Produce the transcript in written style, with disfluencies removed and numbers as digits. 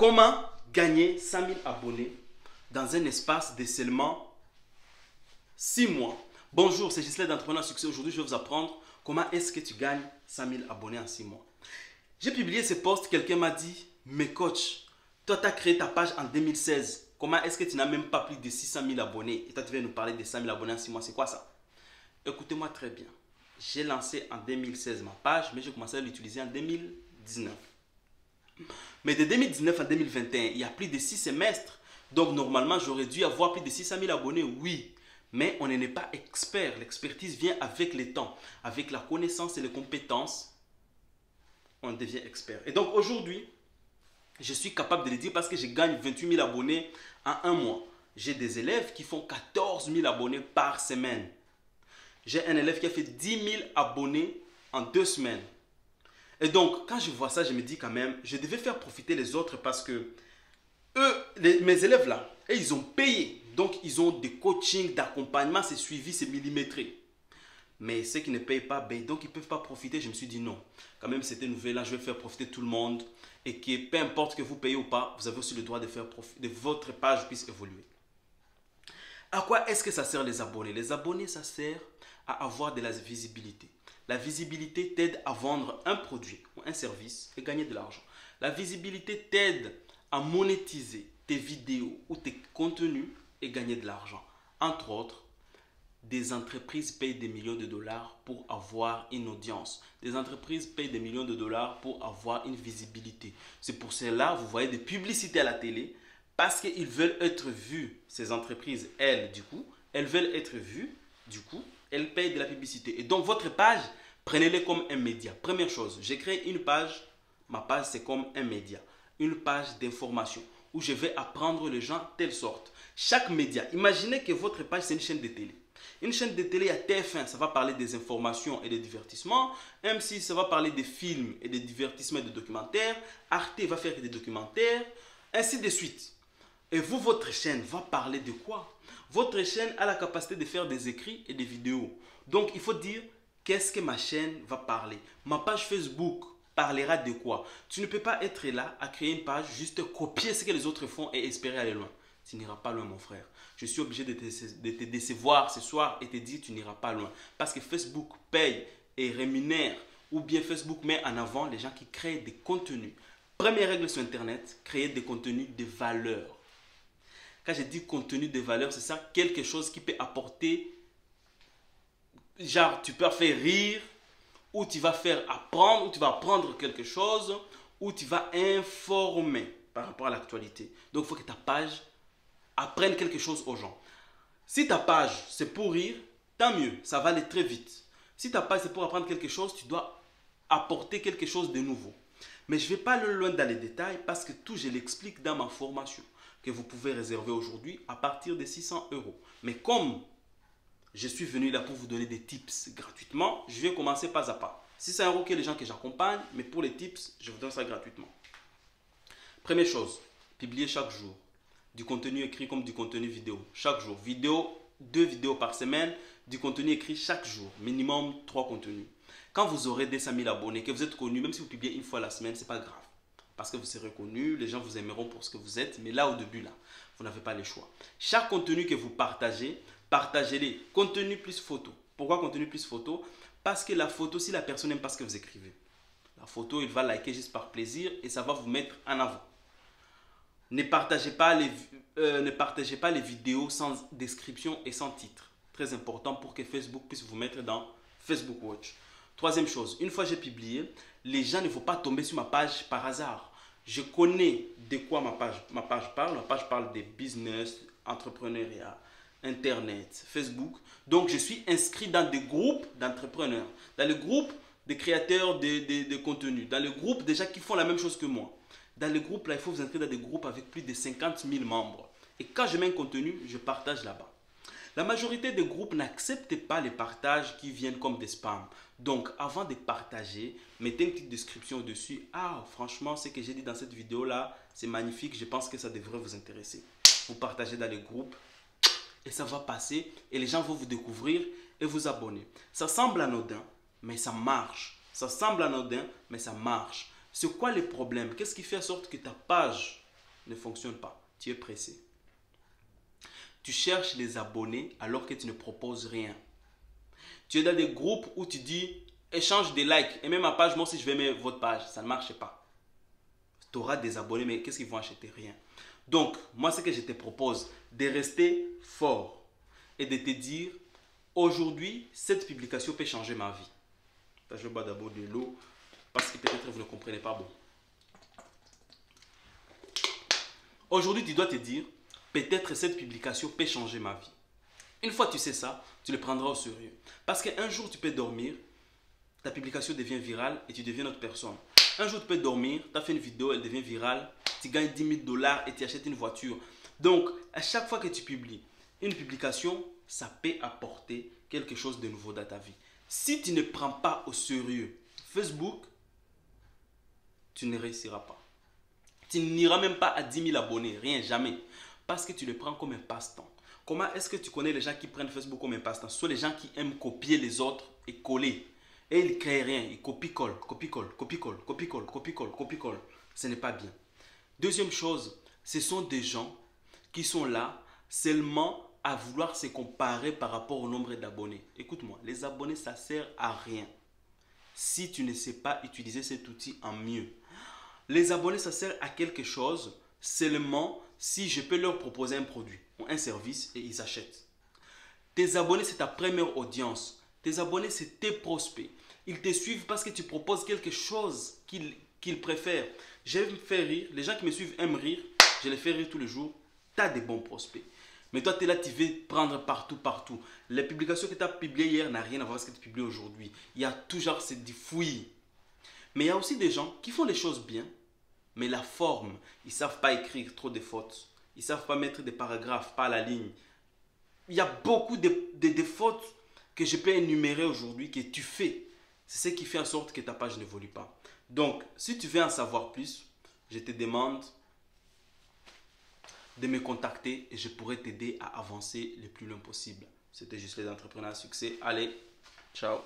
Comment gagner 100 000 abonnés dans un espace de seulement 6 mois? Bonjour, c'est Gisèle d'Entrepreneur à Succès. Aujourd'hui, je vais vous apprendre comment est-ce que tu gagnes 100 000 abonnés en 6 mois. J'ai publié ce post, quelqu'un m'a dit, mais coach, toi tu as créé ta page en 2016. Comment est-ce que tu n'as même pas plus de 600 000 abonnés? Et toi tu viens nous parler de 100 000 abonnés en 6 mois, c'est quoi ça? Écoutez-moi très bien. J'ai lancé en 2016 ma page, mais j'ai commencé à l'utiliser en 2019. Mais de 2019 à 2021, il y a plus de 6 semestres. Donc normalement, j'aurais dû avoir plus de 600 000 abonnés, oui. Mais on n'est pas expert. L'expertise vient avec le temps. Avec la connaissance et les compétences, on devient expert. Et donc aujourd'hui, je suis capable de le dire parce que je gagne 28 000 abonnés en un mois. J'ai des élèves qui font 14 000 abonnés par semaine. J'ai un élève qui a fait 10 000 abonnés en 2 semaines. Et donc, quand je vois ça, je me dis quand même, je devais faire profiter les autres parce que eux, mes élèves là, et ils ont payé. Donc, ils ont des coachings, d'accompagnement, c'est suivi, c'est millimétré. Mais ceux qui ne payent pas, ben, donc ils ne peuvent pas profiter. Je me suis dit non. Quand même, cette nouvelle-là, je vais faire profiter tout le monde. Et que peu importe que vous payez ou pas, vous avez aussi le droit de faire profiter, de votre page puisse évoluer. À quoi est-ce que ça sert les abonnés? Les abonnés, ça sert à avoir de la visibilité. La visibilité t'aide à vendre un produit ou un service et gagner de l'argent. La visibilité t'aide à monétiser tes vidéos ou tes contenus et gagner de l'argent. Entre autres, des entreprises payent des millions de dollars pour avoir une audience. Des entreprises payent des millions de dollars pour avoir une visibilité. C'est pour cela que vous voyez des publicités à la télé parce qu'ils veulent être vus. Ces entreprises, elles, du coup, elles veulent être vues. Du coup, elles payent de la publicité. Et donc, votre page, prenez-les comme un média. Première chose, j'ai créé une page. Ma page, c'est comme un média. Une page d'information où je vais apprendre les gens telle sorte. Chaque média, imaginez que votre page, c'est une chaîne de télé. Une chaîne de télé à TF1, ça va parler des informations et des divertissements. M6, ça va parler des films et des divertissements et des documentaires. Arte va faire des documentaires, ainsi de suite. Et vous, votre chaîne va parler de quoi? Votre chaîne a la capacité de faire des écrits et des vidéos. Donc, il faut dire, qu'est-ce que ma chaîne va parler? Ma page Facebook parlera de quoi? Tu ne peux pas être là à créer une page, juste copier ce que les autres font et espérer aller loin. Tu n'iras pas loin, mon frère. Je suis obligé de te décevoir ce soir et te dire tu n'iras pas loin. Parce que Facebook paye et rémunère ou bien Facebook met en avant les gens qui créent des contenus. Première règle sur Internet, créer des contenus de valeur. Quand je dis contenu de valeur, c'est ça, quelque chose qui peut apporter, genre tu peux faire rire, ou tu vas faire apprendre, ou tu vas apprendre quelque chose, ou tu vas informer par rapport à l'actualité. Donc il faut que ta page apprenne quelque chose aux gens. Si ta page c'est pour rire, tant mieux, ça va aller très vite. Si ta page c'est pour apprendre quelque chose, tu dois apporter quelque chose de nouveau. Mais je ne vais pas aller loin dans les détails parce que tout je l'explique dans ma formation que vous pouvez réserver aujourd'hui à partir de 600 €. Mais comme je suis venu là pour vous donner des tips gratuitement, je vais commencer pas à pas. 600 € que les gens que j'accompagne, mais pour les tips, je vous donne ça gratuitement. Première chose, publier chaque jour. Du contenu écrit comme du contenu vidéo. Chaque jour. 2 vidéos par semaine, du contenu écrit chaque jour. Minimum 3 contenus. Quand vous aurez 200 000 abonnés, que vous êtes connu, même si vous publiez une fois la semaine, ce n'est pas grave. Parce que vous serez connu, les gens vous aimeront pour ce que vous êtes. Mais là, au début, là, vous n'avez pas le choix. Chaque contenu que vous partagez, partagez-les. Contenu plus photo. Pourquoi contenu plus photo? Parce que la photo, si la personne n'aime pas ce que vous écrivez, la photo, il va liker juste par plaisir et ça va vous mettre en avant. Ne partagez pas les vidéos sans description et sans titre. Très important pour que Facebook puisse vous mettre dans Facebook Watch. Troisième chose, une fois que j'ai publié, les gens ne vont pas tomber sur ma page par hasard. Je connais de quoi ma page parle. Ma page parle des business, entrepreneuriat, Internet, Facebook. Donc, je suis inscrit dans des groupes d'entrepreneurs, dans les groupes de créateurs de contenu, dans les groupes déjà qui font la même chose que moi. Dans les groupes, là, il faut vous inscrire dans des groupes avec plus de 50 000 membres. Et quand je mets un contenu, je partage là-bas. La majorité des groupes n'acceptent pas les partages qui viennent comme des spams. Donc, avant de partager, mettez une petite description au-dessus. Ah, franchement, ce que j'ai dit dans cette vidéo-là, c'est magnifique. Je pense que ça devrait vous intéresser. Vous partagez dans les groupes et ça va passer. Et les gens vont vous découvrir et vous abonner. Ça semble anodin, mais ça marche. Ça semble anodin, mais ça marche. C'est quoi le problème? Qu'est-ce qui fait en sorte que ta page ne fonctionne pas. Tu es pressé. Tu cherches les abonnés alors que tu ne proposes rien. Tu es dans des groupes où tu dis échange des likes. Et même ma page, moi aussi je vais mettre votre page. Ça ne marche pas. Tu auras des abonnés, mais qu'est-ce qu'ils vont acheter? Rien. Donc, moi ce que je te propose, de rester fort et de te dire aujourd'hui, cette publication peut changer ma vie. Je vais boire d'abord de l'eau parce que peut-être vous ne comprenez pas bon. Aujourd'hui, tu dois te dire, peut-être cette publication peut changer ma vie. Une fois que tu sais ça, tu le prendras au sérieux. Parce qu'un jour, tu peux dormir, ta publication devient virale et tu deviens une autre personne. Un jour, tu peux dormir, tu as fait une vidéo, elle devient virale, tu gagnes 10 000 $ et tu achètes une voiture. Donc, à chaque fois que tu publies une publication, ça peut apporter quelque chose de nouveau dans ta vie. Si tu ne prends pas au sérieux Facebook, tu ne réussiras pas. Tu n'iras même pas à 10 000 abonnés, rien, jamais. Parce que tu le prends comme un passe-temps. Comment est-ce que tu connais les gens qui prennent Facebook comme un passe-temps? Ce sont les gens qui aiment copier les autres et coller. Et ils ne créent rien, ils copient-collent, copient-collent, copient-collent, copient-collent, copient-collent, copient-collent. Ce n'est pas bien. Deuxième chose, ce sont des gens qui sont là seulement à vouloir se comparer par rapport au nombre d'abonnés. Écoute-moi, les abonnés, ça ne sert à rien. Si tu ne sais pas utiliser cet outil en mieux. Les abonnés, ça sert à quelque chose seulement si je peux leur proposer un produit ou un service et ils achètent. Tes abonnés, c'est ta première audience. Tes abonnés, c'est tes prospects. Ils te suivent parce que tu proposes quelque chose qu'ils préfèrent. J'aime faire rire. Les gens qui me suivent aiment rire. Je les fais rire tous les jours. Tu as des bons prospects. Mais toi, tu es là, tu veux prendre partout, partout. Les publications que tu as publiées hier n'ont rien à voir avec ce que tu publies aujourd'hui. Il y a toujours cette fouillis. Mais il y a aussi des gens qui font les choses bien. Mais la forme, ils ne savent pas écrire trop de fautes. Ils ne savent pas mettre des paragraphes, pas la ligne. Il y a beaucoup de fautes que je peux énumérer aujourd'hui que tu fais. C'est ce qui fait en sorte que ta page n'évolue pas. Donc, si tu veux en savoir plus, je te demande de me contacter et je pourrai t'aider à avancer le plus loin possible. C'était juste les entrepreneurs à succès. Allez, ciao.